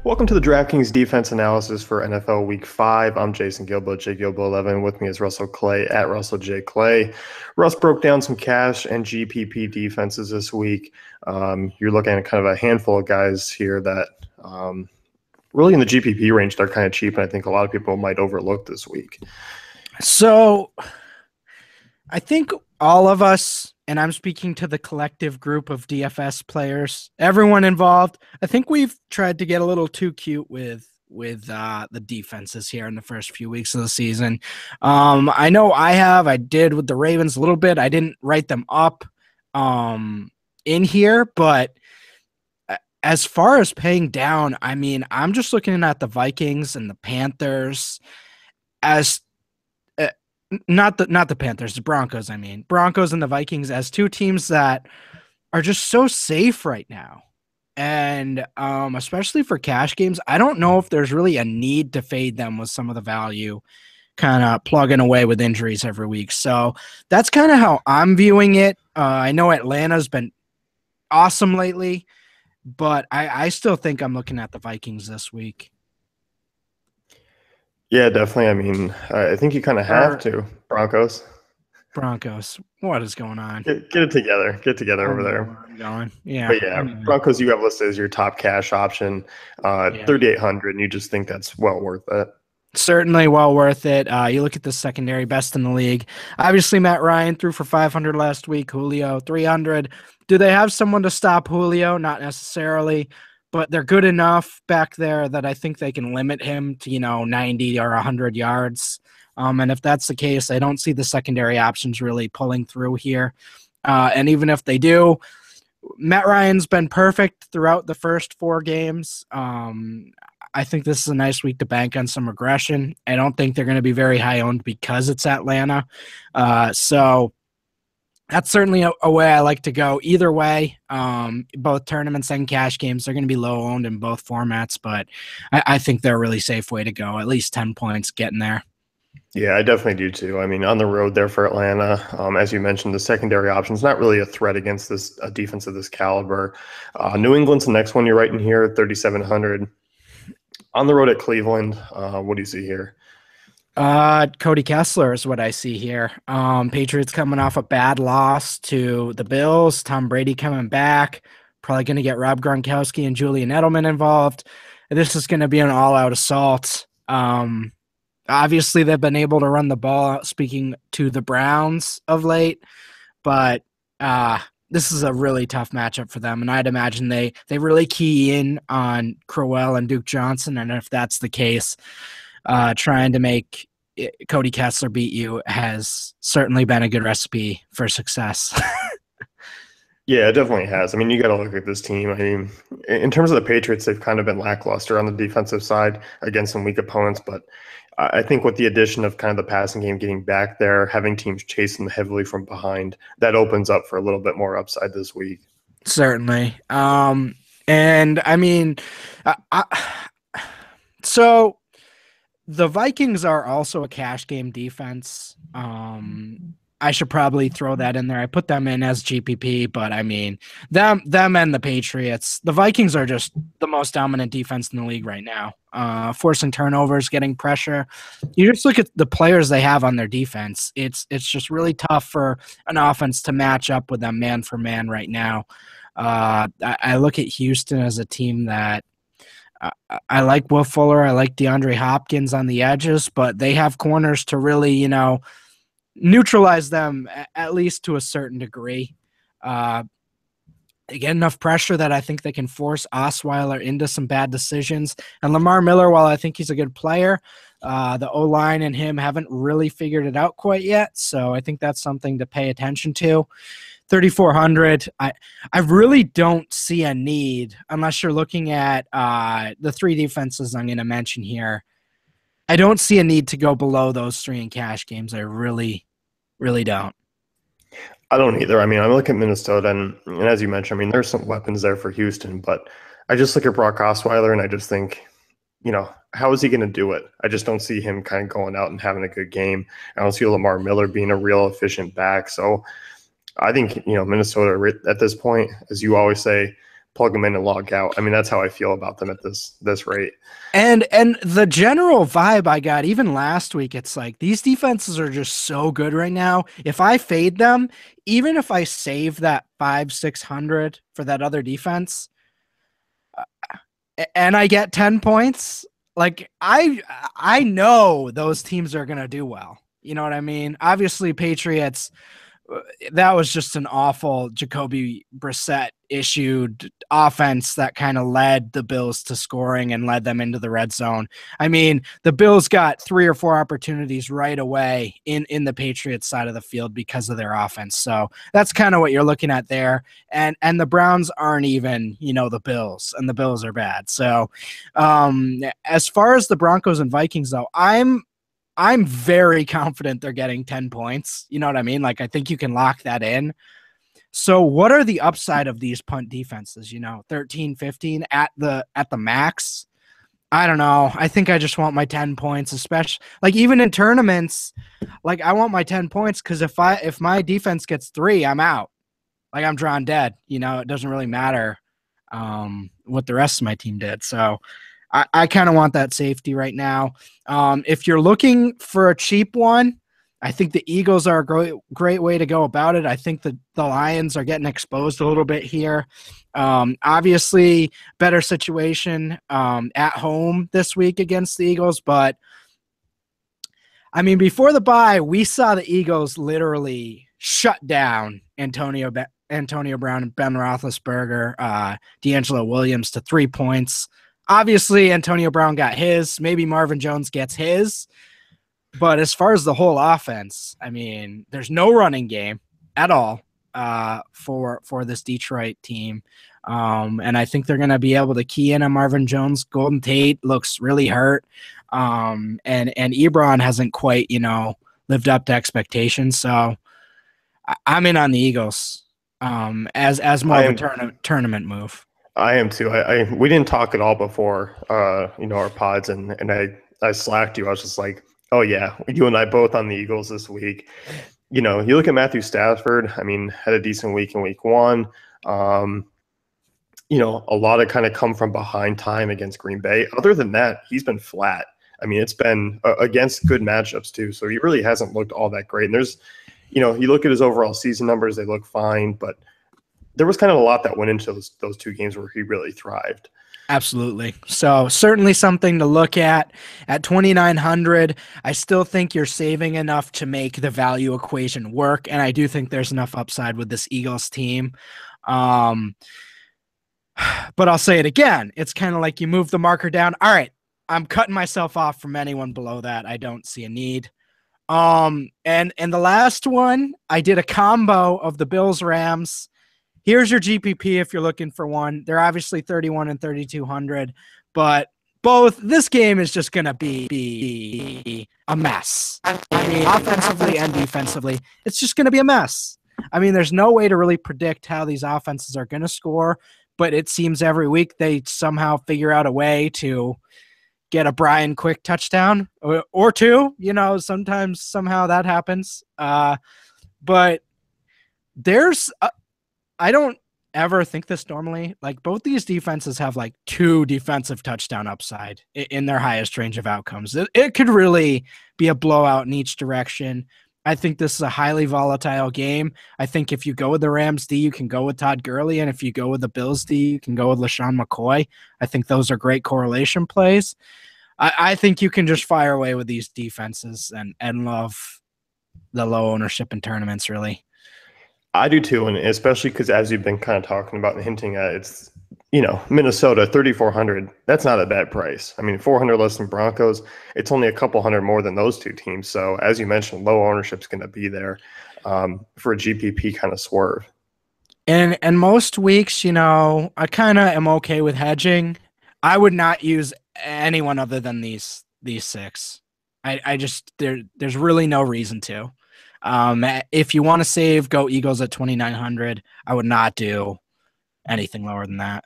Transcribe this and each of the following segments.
Welcome to the DraftKings defense analysis for NFL Week 5. I'm Jason Gilbo, JGilbo11. With me is Russell Clay at Russell J. Clay. Russ broke down some cash and GPP defenses this week. You're looking at kind of a handful of guys here that really in the GPP range, they're kind of cheap, and I think a lot of people might overlook this week. So I think all of us, and I'm speaking to the collective group of DFS players, everyone involved, I think we've tried to get a little too cute with the defenses here in the first few weeks of the season. I know I did with the Ravens a little bit. I didn't write them up in here, but as far as paying down, I mean, I'm just looking at the Vikings and the Panthers as not the Panthers, the Broncos. I mean, Broncos and the Vikings as two teams that are just so safe right now. And especially for cash games, I don't know if there's really a need to fade them with some of the value kind of plugging away with injuries every week. So that's kind of how I'm viewing it. I know Atlanta's been awesome lately, but I still think I'm looking at the Vikings this week. Yeah, definitely. I mean, I think you kind of have to. Broncos. What is going on? Get it together. Get together over there. I'm going. Yeah. But yeah, Broncos you have listed as your top cash option, 3,800, and you just think that's well worth it. Certainly well worth it. You look at the secondary, best in the league. Obviously, Matt Ryan threw for 500 last week. Julio, 300. Do they have someone to stop Julio? Not necessarily, but they're good enough back there that I think they can limit him to, 90 or 100 yards. And if that's the case, I don't see the secondary options really pulling through here. And even if they do, Matt Ryan's been perfect throughout the first 4 games. I think this is a nice week to bank on some regression. I don't think they're going to be very high owned because it's Atlanta. So that's certainly a way I like to go. Either way, both tournaments and cash games, they're going to be low owned in both formats, but I think they're a really safe way to go. At least 10 points getting there. Yeah, I definitely do too. I mean, on the road there for Atlanta, as you mentioned, the secondary option is not really a threat against this defense of this caliber. New England's the next one you're writing here, 3,700. On the road at Cleveland, what do you see here? Cody Kessler is what I see here. Patriots coming off a bad loss to the Bills. Tom Brady coming back. Probably going to get Rob Gronkowski and Julian Edelman involved. This is going to be an all-out assault. Obviously, they've been able to run the ball, speaking to the Browns of late, but this is a really tough matchup for them, and I'd imagine they really key in on Crowell and Duke Johnson, and if that's the case, trying to make Cody Kessler beat you has certainly been a good recipe for success. Yeah, it definitely has. I mean, you got to look at this team. I mean, in terms of the Patriots, they've kind of been lackluster on the defensive side against some weak opponents, but I think with the addition of kind of the passing game getting back there, having teams chasing heavily from behind, that opens up for a little bit more upside this week. Certainly. And I mean, so the Vikings are also a cash game defense. I should probably throw that in there. I put them in as GPP, but I mean, them and the Patriots, the Vikings are just the most dominant defense in the league right now. Forcing turnovers, getting pressure. You just look at the players they have on their defense. It's just really tough for an offense to match up with them man for man right now. I look at Houston as a team that I like Will Fuller. I like DeAndre Hopkins on the edges, but they have corners to really, neutralize them at least to a certain degree. They get enough pressure that I think they can force Osweiler into some bad decisions. And Lamar Miller, while I think he's a good player, the O-line and him haven't really figured it out quite yet. So I think that's something to pay attention to. 3,400. I really don't see a need unless you're looking at the 3 defenses I'm going to mention here. I don't see a need to go below those 3 in cash games. I really don't. I don't either. I mean, I look at Minnesota, and as you mentioned, I mean, there's some weapons there for Houston, but I just look at Brock Osweiler, and I just think, how is he going to do it? I just don't see him kind of going out and having a good game. I don't see Lamar Miller being a real efficient back. So I think, Minnesota at this point, as you always say, plug them in and log out. I mean, that's how I feel about them at this rate. And the general vibe I got even last week, it's like these defenses are just so good right now. If I fade them, even if I save that 500-600 for that other defense, and I get 10 points, like I know those teams are gonna do well. You know what I mean? Obviously, Patriots, that was just an awful Jacoby Brissett issued offense that kind of led the Bills to scoring and led them into the red zone. I mean, the Bills got 3 or 4 opportunities right away in the Patriots side of the field because of their offense. So that's kind of what you're looking at there. And the Browns aren't even, the Bills, and the Bills are bad. So as far as the Broncos and Vikings, though, I'm very confident they're getting 10 points. You know what I mean? Like, I think you can lock that in. So what are the upside of these punt defenses? 13, 15 at the max. I don't know. I think I just want my 10 points, especially like even in tournaments, like I want my 10 points. Cause if my defense gets 3, I'm out. Like I'm drawn dead, it doesn't really matter what the rest of my team did. So I kind of want that safety right now. If you're looking for a cheap one, I think the Eagles are a great way to go about it. I think the Lions are getting exposed a little bit here. Obviously, better situation at home this week against the Eagles. But, I mean, before the bye, we saw the Eagles literally shut down Antonio Brown and Ben Roethlisberger, D'Angelo Williams to 3 points. Obviously, Antonio Brown got his. Maybe Marvin Jones gets his. But as far as the whole offense, I mean, there's no running game at all for this Detroit team. And I think they're going to be able to key in on Marvin Jones. Golden Tate looks really hurt. And Ebron hasn't quite, lived up to expectations. So I'm in on the Eagles as more of a tournament move. I am too. We didn't talk at all before, our pods, and I slacked you. I was just like, oh yeah, you and I both on the Eagles this week. You look at Matthew Stafford. I mean, had a decent week in week 1. A lot of kind of come from behind time against Green Bay. Other than that, he's been flat. I mean, it's been against good matchups too. So he really hasn't looked all that great. And there's, you look at his overall season numbers, they look fine, but there was kind of a lot that went into those 2 games where he really thrived. Absolutely. So certainly something to look at 2,900. I still think you're saving enough to make the value equation work. And I do think there's enough upside with this Eagles team. But I'll say it again. It's kind of like you move the marker down. All right, I'm cutting myself off from anyone below that. I don't see a need. And the last one, I did a combo of the Bills Rams. Here's your GPP if you're looking for one. They're obviously 31 and 3,200, but this game is just going to be a mess. I mean, offensively and defensively, it's just going to be a mess. I mean, there's no way to really predict how these offenses are going to score, but it seems every week they somehow figure out a way to get a Brian Quick touchdown or 2. Sometimes somehow that happens. But there's I don't ever think this normally. Like, both these defenses have like 2 defensive touchdown upside in their highest range of outcomes. It could really be a blowout in each direction. I think this is a highly volatile game. I think if you go with the Rams D, you can go with Todd Gurley. And if you go with the Bills D, you can go with LaShawn McCoy. I think those are great correlation plays. I think you can just fire away with these defenses and love the low ownership in tournaments, really. I do too, and especially because as you've been kind of talking about and hinting at, it's, Minnesota, 3,400. That's not a bad price. I mean, 400 less than Broncos. It's only a couple hundred more than those 2 teams. So as you mentioned, low ownership is going to be there for a GPP kind of swerve. And most weeks, I kind of am okay with hedging. I would not use anyone other than these 6. I just there's really no reason to. If you want to save, go Eagles at 2,900. I would not do anything lower than that.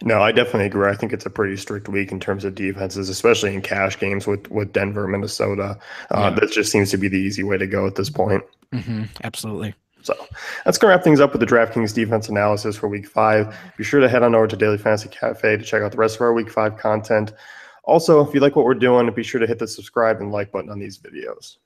No, I definitely agree. I think it's a pretty strict week in terms of defenses, especially in cash games with Denver, Minnesota. That just seems to be the easy way to go at this point. Absolutely. So that's going to wrap things up with the DraftKings defense analysis for Week 5. Be sure to head on over to Daily Fantasy Cafe to check out the rest of our Week 5 content. Also, if you like what we're doing, be sure to hit the subscribe and like button on these videos.